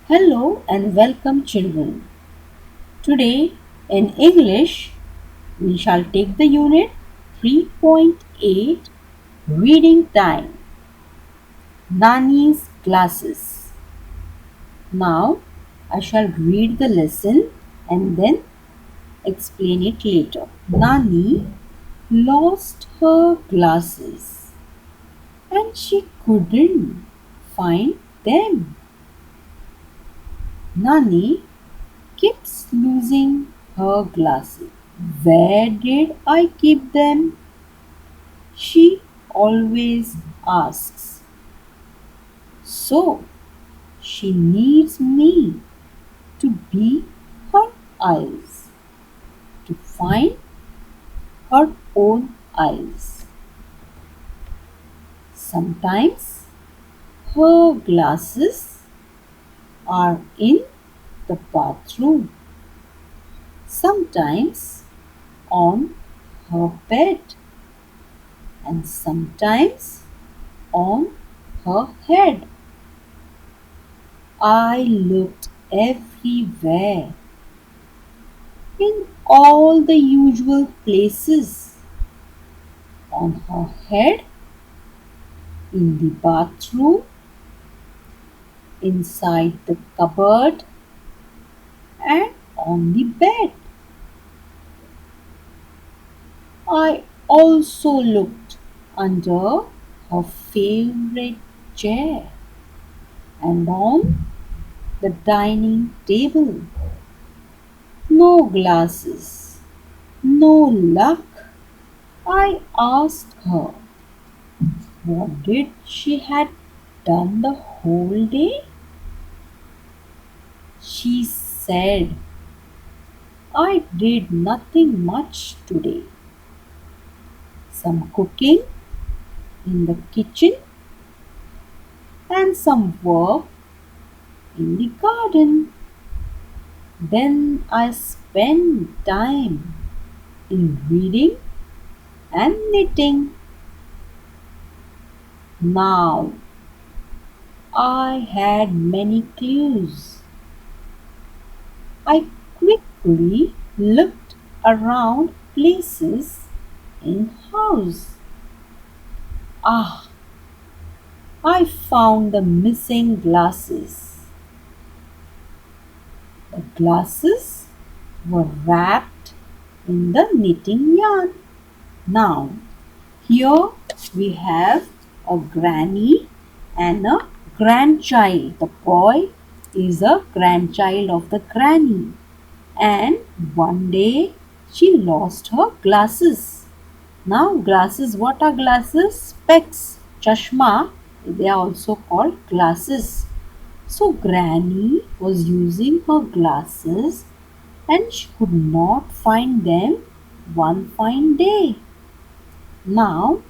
Hello and welcome, children. Today in English, we shall take the unit 3.8 Reading Time Nani's Glasses. Now, I shall read the lesson and then explain it later. Nani lost her glasses and she couldn't find them. Nani keeps losing her glasses. Where did I keep them? She always asks. So she needs me to be her eyes, to find her own eyes. Sometimes her glasses are in the bathroom, sometimes on her bed, and sometimes on her head. I looked everywhere, in all the usual places, on her head, in the bathroom, inside the cupboard, and on the bed. I also looked under her favorite chair and on the dining table. No glasses, no luck. I asked her what did she had done the whole day. She said, I did nothing much today. Some cooking in the kitchen and some work in the garden. Then I spent time in reading and knitting. Now I had many clues. I quickly looked around places in house. Ah, I found the missing glasses. The glasses were wrapped in the knitting yarn. Now, here we have a granny and a grandchild. The boy is a grandchild of the granny. And one day she lost her glasses. Now, glasses, what are glasses? Specs, chashma, they are also called glasses. So, Granny was using her glasses and she could not find them one fine day. Now,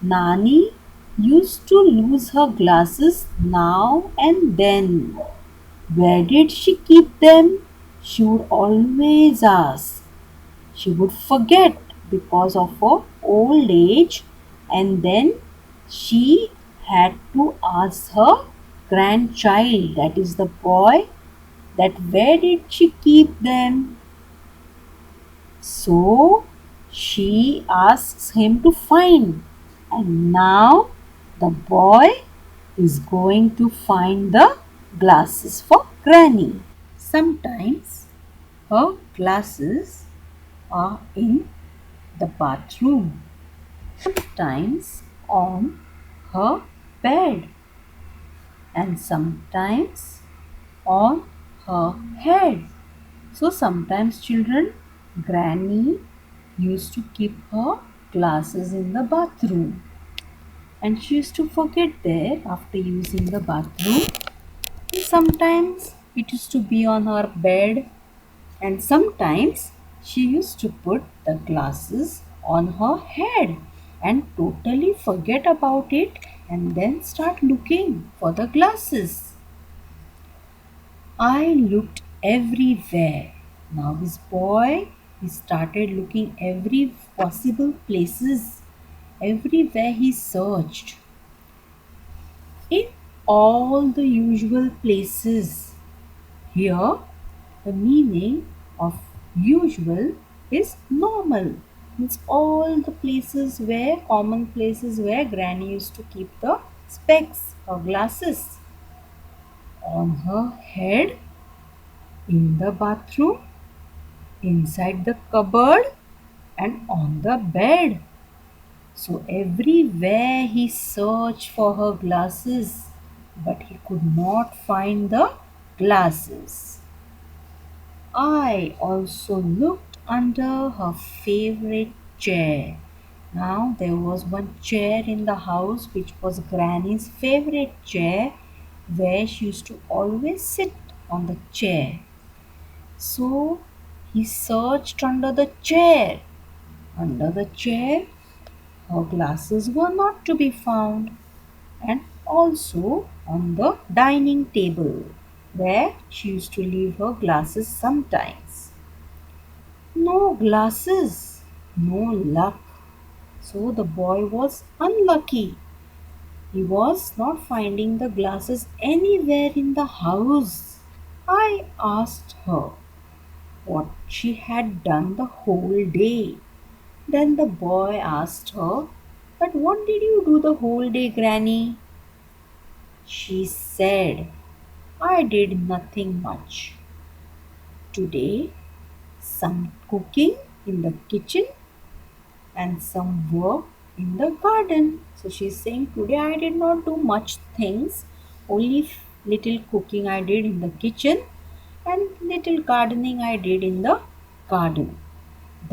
Nani used to lose her glasses now and then. Where did she keep them? She would always ask. She would forget because of her old age, and then she had to ask her grandchild, that is the boy, that where did she keep them. So she asks him to find, and now the boy is going to find the glasses for Granny. Sometimes her glasses are in the bathroom, sometimes on her bed, and sometimes on her head. So sometimes, children, Granny used to keep her glasses in the bathroom, and she used to forget there after using the bathroom. And sometimes it used to be on her bed, and sometimes she used to put the glasses on her head and totally forget about it and then start looking for the glasses. I looked everywhere. Now this boy, he started looking every possible places. Everywhere he searched. In all the usual places. Here, the meaning of usual is normal. Means all the places where, common places where Granny used to keep the specs or glasses. On her head, in the bathroom, inside the cupboard, and on the bed. So everywhere he searched for her glasses, but he could not find the glasses. I also looked under her favorite chair. Now there was one chair in the house which was Granny's favorite chair, where she used to always sit on the chair. So he searched under the chair. Under the chair, her glasses were not to be found, and also on the dining table, where she used to leave her glasses sometimes. No glasses, no luck. So the boy was unlucky. He was not finding the glasses anywhere in the house. I asked her what she had done the whole day. Then the boy asked her, "But what did you do the whole day, Granny?" She said, "I did nothing much. Today, some cooking in the kitchen and some work in the garden." So she's saying, "Today I did not do much things, only little cooking I did in the kitchen and little gardening I did in the garden.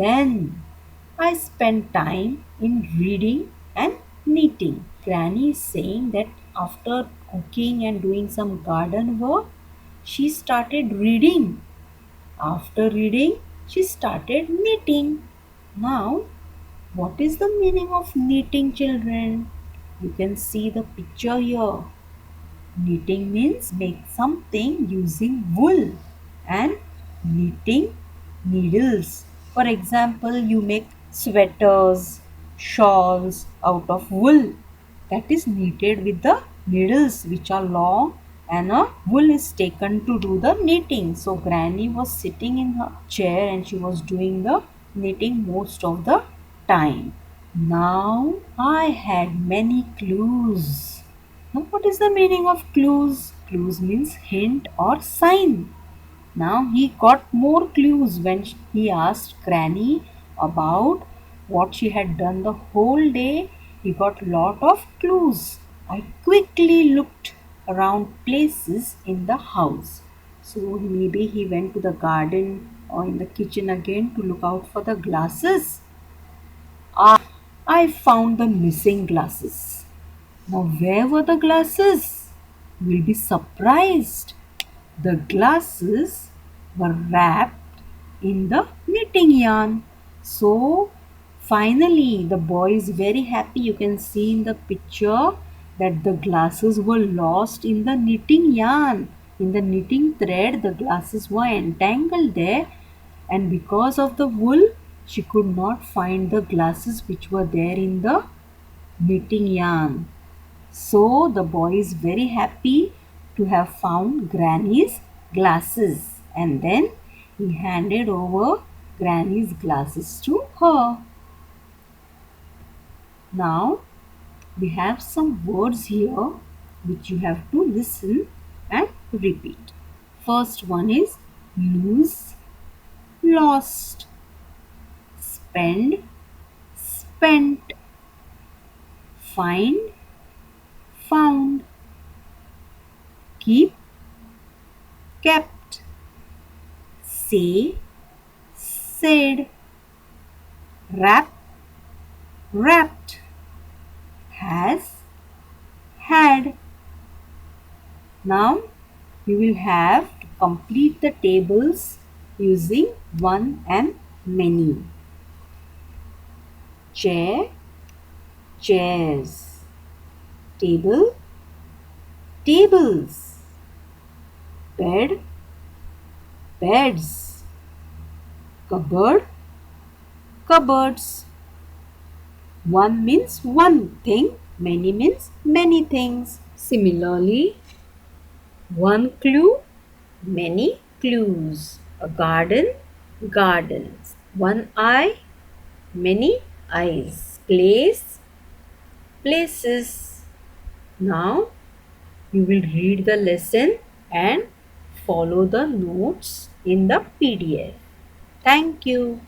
Then I spent time in reading and knitting." Granny is saying that after cooking and doing some garden work, she started reading. After reading, she started knitting. Now, what is the meaning of knitting, children? You can see the picture here. Knitting means make something using wool and knitting needles. For example, you make sweaters, shawls out of wool. That is knitted with the needles which are long, and a wool is taken to do the knitting. So Granny was sitting in her chair and she was doing the knitting most of the time. Now I had many clues. Now, what is the meaning of clues? Clues means hint or sign. Now, he got more clues when he asked Granny about what she had done the whole day. He got lot of clues. I quickly looked around places in the house. So, maybe he went to the garden or in the kitchen again to look out for the glasses. I found the missing glasses. Now, where were the glasses? You will be surprised. The glasses were wrapped in the knitting yarn. So, finally, the boy is very happy. You can see in the picture that the glasses were lost in the knitting yarn. In the knitting thread, the glasses were entangled there, and because of the wool, she could not find the glasses which were there in the knitting yarn. So the boy is very happy to have found Granny's glasses, and then he handed over Granny's glasses to her. Now we have some words here which you have to listen and repeat. First one is lose, lost, spend, spent, find, found, keep, kept, say, said, wrap, wrapped, has, had. Now you will have to complete the tables using one and many. Chair, chairs. Table, tables. Bed, beds. Cupboard, cupboards. One means one thing, many means many things. Similarly, one clue, many clues. A garden, gardens. One eye, many eyes. Place, places. Now you will read the lesson and follow the notes in the PDF. Thank you.